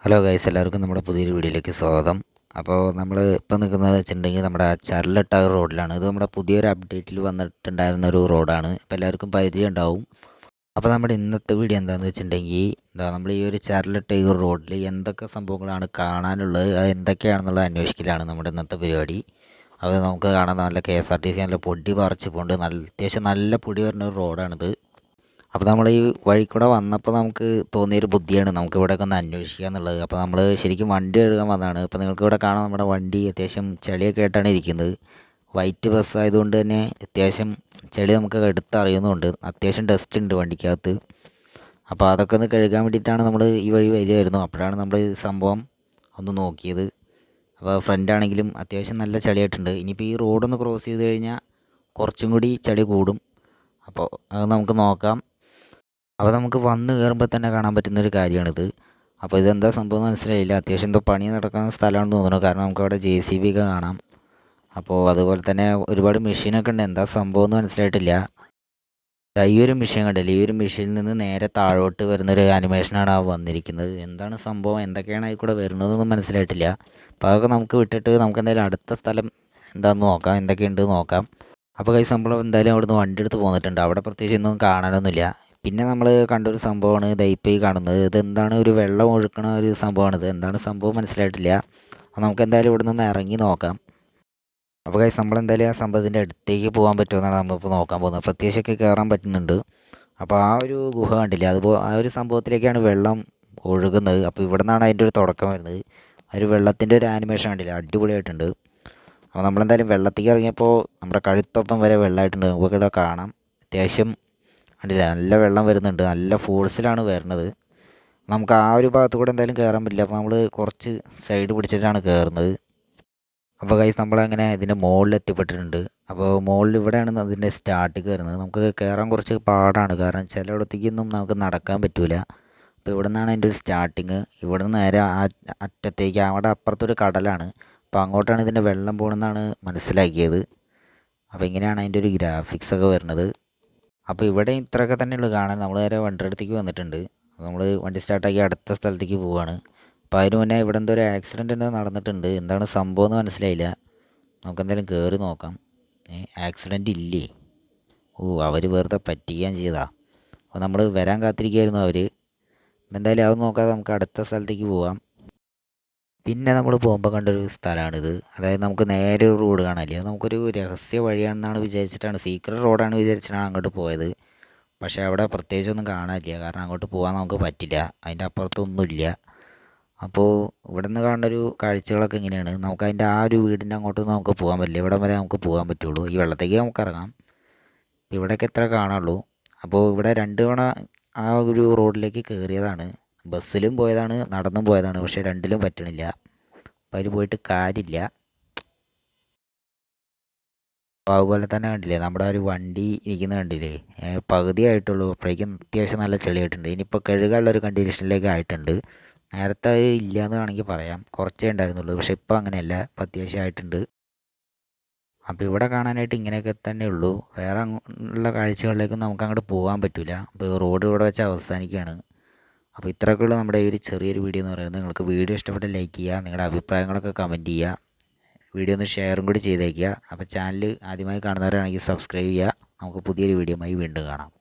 Hello guys, എല്ലാവർക്കും നമ്മുടെ പുതിയൊരു വീഡിയോയിലേക്ക് സ്വാഗതം. അപ്പോൾ നമ്മൾ ഇപ്പോൾ നിൽക്കുന്നത് വെച്ചിട്ടുണ്ടെങ്കിൽ നമ്മുടെ ചരലട്ട റോഡിലാണ്. ഇത് നമ്മുടെ പുതിയൊരു അപ്ഡേറ്റിൽ വന്നിട്ടുണ്ടായിരുന്ന ഒരു റോഡാണ്. അപ്പോൾ എല്ലാവർക്കും പരിചയം ഉണ്ടാവും. അപ്പോൾ നമ്മുടെ ഇന്നത്തെ വീഡിയോ എന്താണെന്ന് വെച്ചിട്ടുണ്ടെങ്കിൽ നമ്മൾ ഈ ഒരു ചരലട്ട ഈ റോഡിൽ എന്തൊക്കെ സംഭവങ്ങളാണ് കാണാനുള്ളത്, അത് എന്തൊക്കെയാണെന്നുള്ളത് അന്വേഷിക്കലാണ് നമ്മുടെ ഇന്നത്തെ പരിപാടി. അത് നമുക്ക് കാണാൻ നല്ല KSRTC നല്ല പൊടി പറിച്ച് പോണ്ട്, അത്യാവശ്യം നല്ല പൊടി വരുന്ന ഒരു റോഡാണിത്. അപ്പോൾ നമ്മൾ ഈ വഴി കൂടെ വന്നപ്പോൾ നമുക്ക് തോന്നിയൊരു ബുദ്ധിയാണ് നമുക്ക് ഇവിടെയൊക്കെ ഒന്ന് അന്വേഷിക്കുക എന്നുള്ളത്. അപ്പോൾ നമ്മൾ ശരിക്കും വണ്ടി കഴുകാൻ വന്നതാണ്. ഇപ്പോൾ നിങ്ങൾക്ക് ഇവിടെ കാണാം, നമ്മുടെ വണ്ടി അത്യാവശ്യം ചെളിയൊക്കെ ആയിട്ടാണ് ഇരിക്കുന്നത്. വൈറ്റ് ബസ് ആയതുകൊണ്ട് തന്നെ അത്യാവശ്യം ചെളി നമുക്ക് എടുത്തറിയുന്നുണ്ട്. അത്യാവശ്യം ഡസ്റ്റ് ഉണ്ട് വണ്ടിക്കകത്ത്. അപ്പോൾ അതൊക്കെ ഒന്ന് കഴുകാൻ വേണ്ടിയിട്ടാണ് നമ്മൾ ഈ വഴി വരികയായിരുന്നു. അപ്പോഴാണ് നമ്മൾ ഈ സംഭവം ഒന്ന് നോക്കിയത്. അപ്പോൾ ഫ്രണ്ടാണെങ്കിലും അത്യാവശ്യം നല്ല ചളിയായിട്ടുണ്ട്. ഇനിയിപ്പോൾ ഈ റോഡൊന്ന് ക്രോസ് ചെയ്ത് കഴിഞ്ഞാൽ കുറച്ചും കൂടി ചളി കൂടും. അപ്പോൾ അത് നമുക്ക് നോക്കാം. അപ്പോൾ നമുക്ക് വന്ന് കയറുമ്പോൾ തന്നെ കാണാൻ പറ്റുന്നൊരു കാര്യമാണിത്. അപ്പോൾ ഇതെന്താ സംഭവം മനസ്സിലായില്ല. അത്യാവശ്യം എന്തോ പണി നടക്കുന്ന സ്ഥലമാണെന്ന് തോന്നുന്നു. കാരണം നമുക്ക് അവിടെ JCB ഒക്കെ കാണാം. അപ്പോൾ അതുപോലെ തന്നെ ഒരുപാട് മെഷീനൊക്കെ ഉണ്ട്. എന്താ സംഭവം എന്ന് മനസ്സിലായിട്ടില്ല. ഈ ഒരു മെഷീൻ കണ്ടില്ല, ഈ ഒരു മെഷീനിൽ നിന്ന് നേരെ താഴോട്ട് വരുന്നൊരു ആനിമേഷനാണ് ആ വന്നിരിക്കുന്നത്. എന്താണ് സംഭവം, എന്തൊക്കെയാണ് അതിൽ കൂടെ വരുന്നതെന്നൊന്നും മനസ്സിലായിട്ടില്ല. അപ്പോൾ അതൊക്കെ നമുക്ക് വിട്ടിട്ട് നമുക്ക് എന്തായാലും അടുത്ത സ്ഥലം എന്താണെന്ന് നോക്കാം, എന്തൊക്കെയുണ്ട് നോക്കാം. അപ്പോൾ കൈ സംഭവം എന്തായാലും അവിടുന്ന് വണ്ടി എടുത്ത് പോന്നിട്ടുണ്ട്. അവിടെ പ്രത്യേകിച്ച് ഒന്നും കാണാനൊന്നുമില്ല. പിന്നെ നമ്മൾ കണ്ടൊരു സംഭവമാണ് ദൈപ്പം ഈ കാണുന്നത്. ഇതെന്താണ്, ഒരു വെള്ളം ഒഴുക്കണ ഒരു സംഭവമാണിത്. എന്താണ് സംഭവം മനസ്സിലായിട്ടില്ല. അപ്പോൾ നമുക്ക് എന്തായാലും ഇവിടെ നിന്ന് ഇറങ്ങി നോക്കാം. അപ്പോൾ കൈ നമ്മൾ എന്തായാലും ആ സംഭവത്തിൻ്റെ അടുത്തേക്ക് പോകാൻ പറ്റുമെന്നാണ് നമ്മളിപ്പോൾ നോക്കാൻ പോകുന്നത്. അപ്പോൾ അത്യാവശ്യമൊക്കെ കയറാൻ പറ്റുന്നുണ്ട്. അപ്പോൾ ആ ഒരു ഗുഹ കണ്ടില്ല, അതുപോലെ ആ ഒരു സംഭവത്തിലേക്കാണ് വെള്ളം ഒഴുകുന്നത്. അപ്പോൾ ഇവിടെ നിന്നാണ് അതിൻ്റെ ഒരു തുടക്കം വരുന്നത്. ആ ഒരു വെള്ളത്തിൻ്റെ ഒരു ആനിമേഷൻ കണ്ടില്ല, അടിപൊളിയായിട്ടുണ്ട്. അപ്പോൾ നമ്മളെന്തായാലും വെള്ളത്തേക്ക് ഇറങ്ങിയപ്പോൾ നമ്മുടെ കഴുത്തൊപ്പം വരെ വെള്ളമായിട്ടുണ്ട്. നമുക്കിവിടെ കാണാം. അത്യാവശ്യം കണ്ടില്ല, നല്ല വെള്ളം വരുന്നുണ്ട്, നല്ല ഫോഴ്സിലാണ് വരുന്നത്. നമുക്ക് ആ ഒരു ഭാഗത്ത് കൂടെ എന്തായാലും കയറാൻ പറ്റില്ല. അപ്പോൾ നമ്മൾ കുറച്ച് സൈഡ് പിടിച്ചിട്ടാണ് കയറുന്നത്. അപ്പോൾ ഗൈസ് നമ്മളങ്ങനെ ഇതിൻ്റെ മുകളിൽ എത്തിപ്പെട്ടിട്ടുണ്ട്. അപ്പോൾ മുകളിൽ ഇവിടെയാണ് അതിൻ്റെ സ്റ്റാർട്ട് കയറുന്നത്. നമുക്ക് കയറാൻ കുറച്ച് പാടാണ്, കാരണം ചിലയിടത്തേക്കൊന്നും നമുക്ക് നടക്കാൻ പറ്റില്ല. അപ്പോൾ ഇവിടെ നിന്നാണ് അതിൻ്റെ ഒരു സ്റ്റാർട്ടിങ്. ഇവിടെ നിന്ന് നേരെ ആ അറ്റത്തേക്ക്, അവിടെ അപ്പുറത്തൊരു കടലാണ്. അപ്പോൾ അങ്ങോട്ടാണ് ഇതിൻ്റെ വെള്ളം പോകണമെന്നാണ് മനസ്സിലാക്കിയത്. അപ്പോൾ ഇങ്ങനെയാണ് അതിൻ്റെ ഒരു ഗ്രാഫിക്സ് ഒക്കെ വരുന്നത്. അപ്പോൾ ഇവിടെ ഇത്രയൊക്കെ തന്നെയുള്ളൂ കാണാൻ. നമ്മൾ നേരെ വണ്ടിയുടെ അടുത്തേക്ക് വന്നിട്ടുണ്ട്. നമ്മൾ വണ്ടി സ്റ്റാർട്ടാക്കി അടുത്ത സ്ഥലത്തേക്ക് പോവുകയാണ്. അപ്പോൾ അതിന് മുന്നേ ഇവിടെ എന്തോ ഒരു ആക്സിഡൻറ്റ് എന്തോ നടന്നിട്ടുണ്ട്. എന്താണ് സംഭവം എന്ന് മനസ്സിലായില്ല. നമുക്കെന്തായാലും കയറി നോക്കാം. ആക്സിഡൻറ്റ് ഇല്ലേ? അവർ വെറുതെ പറ്റിക്കുകയും ചെയ്താ. അപ്പോൾ നമ്മൾ വരാൻ കാത്തിരിക്കുകയായിരുന്നു അവർ. എന്തായാലും അത് നോക്കാതെ നമുക്ക് അടുത്ത സ്ഥലത്തേക്ക് പോവാം. പിന്നെ നമ്മൾ പോകുമ്പോൾ കണ്ടൊരു സ്ഥലമാണിത്. അതായത് നമുക്ക് നേരെ ഒരു റോഡ് കാണാനില്ല, അത് നമുക്കൊരു രഹസ്യ വഴിയാണെന്നാണ് വിചാരിച്ചിട്ടാണ്, സീക്രട്ട് റോഡാണ് വിചാരിച്ചിട്ടാണ് അങ്ങോട്ട് പോയത്. പക്ഷേ അവിടെ പ്രത്യേകിച്ചൊന്നും കാണാനില്ല, കാരണം അങ്ങോട്ട് പോകാൻ നമുക്ക് പറ്റില്ല, അതിൻ്റെ അപ്പുറത്തൊന്നുമില്ല. അപ്പോൾ ഇവിടെ നിന്ന് കാണുന്ന ഒരു കാഴ്ചകളൊക്കെ ഇങ്ങനെയാണ്. നമുക്ക് അതിൻ്റെ ആ ഒരു വീടിൻ്റെ അങ്ങോട്ട് നമുക്ക് പോകാൻ പറ്റില്ല, ഇവിടെ വരെ നമുക്ക് പോകാൻ പറ്റുള്ളൂ. ഈ വെള്ളത്തേക്ക് നമുക്ക് ഇറങ്ങാം. ഇവിടേക്ക് എത്ര കാണാനുള്ളൂ. അപ്പോൾ ഇവിടെ 2 തവണ ആ ഒരു റോഡിലേക്ക് കയറിയതാണ്. ബസ്സിലും പോയതാണ്, നടന്നും പോയതാണ്. പക്ഷേ രണ്ടിലും പറ്റണില്ല. അപ്പോൾ അതിൽ പോയിട്ട് കാര്യമില്ല. അപ്പോൾ അതുപോലെ തന്നെ കണ്ടില്ലേ, നമ്മുടെ ഒരു വണ്ടി ഇരിക്കുന്നത് കണ്ടില്ലേ, പകുതി ആയിട്ടുള്ളൂ. അപ്പോഴേക്കും അത്യാവശ്യം നല്ല ചെളിയായിട്ടുണ്ട്. ഇനിയിപ്പോൾ കഴുകാനുള്ള ഒരു കണ്ടീഷനിലേക്ക് ആയിട്ടുണ്ട്. നേരത്തെ അത് ഇല്ല എന്ന് വേണമെങ്കിൽ പറയാം, കുറച്ചേ ഉണ്ടായിരുന്നുള്ളൂ. പക്ഷേ ഇപ്പോൾ അങ്ങനെയല്ല, ഇപ്പോൾ അത്യാവശ്യം ആയിട്ടുണ്ട്. അപ്പോൾ ഇവിടെ കാണാനായിട്ട് ഇങ്ങനെയൊക്കെ തന്നെ ഉള്ളൂ. വേറെ ഉള്ള കാഴ്ചകളിലേക്കൊന്നും നമുക്ക് അങ്ങോട്ട് പോകാൻ പറ്റില്ല. അപ്പോൾ റോഡ് ഇവിടെ വെച്ച് അവസാനിക്കുകയാണ്. അപ്പോൾ ഇത്രയൊക്കെ ഉള്ളൂ നമ്മുടെ ഈ ഒരു ചെറിയൊരു വീഡിയോ എന്ന് പറയുന്നത്. നിങ്ങൾക്ക് വീഡിയോ ഇഷ്ടപ്പെട്ട ലൈക്ക് ചെയ്യുക, നിങ്ങളുടെ അഭിപ്രായങ്ങളൊക്കെ കമൻറ്റ് ചെയ്യുക, വീഡിയോ ഒന്ന് ഷെയറും കൂടി ചെയ്തേക്കുക. അപ്പോൾ ചാനൽ ആദ്യമായി കാണുന്നവരാണെങ്കിൽ സബ്സ്ക്രൈബ് ചെയ്യുക. നമുക്ക് പുതിയൊരു വീഡിയോയുമായി വീണ്ടും കാണാം.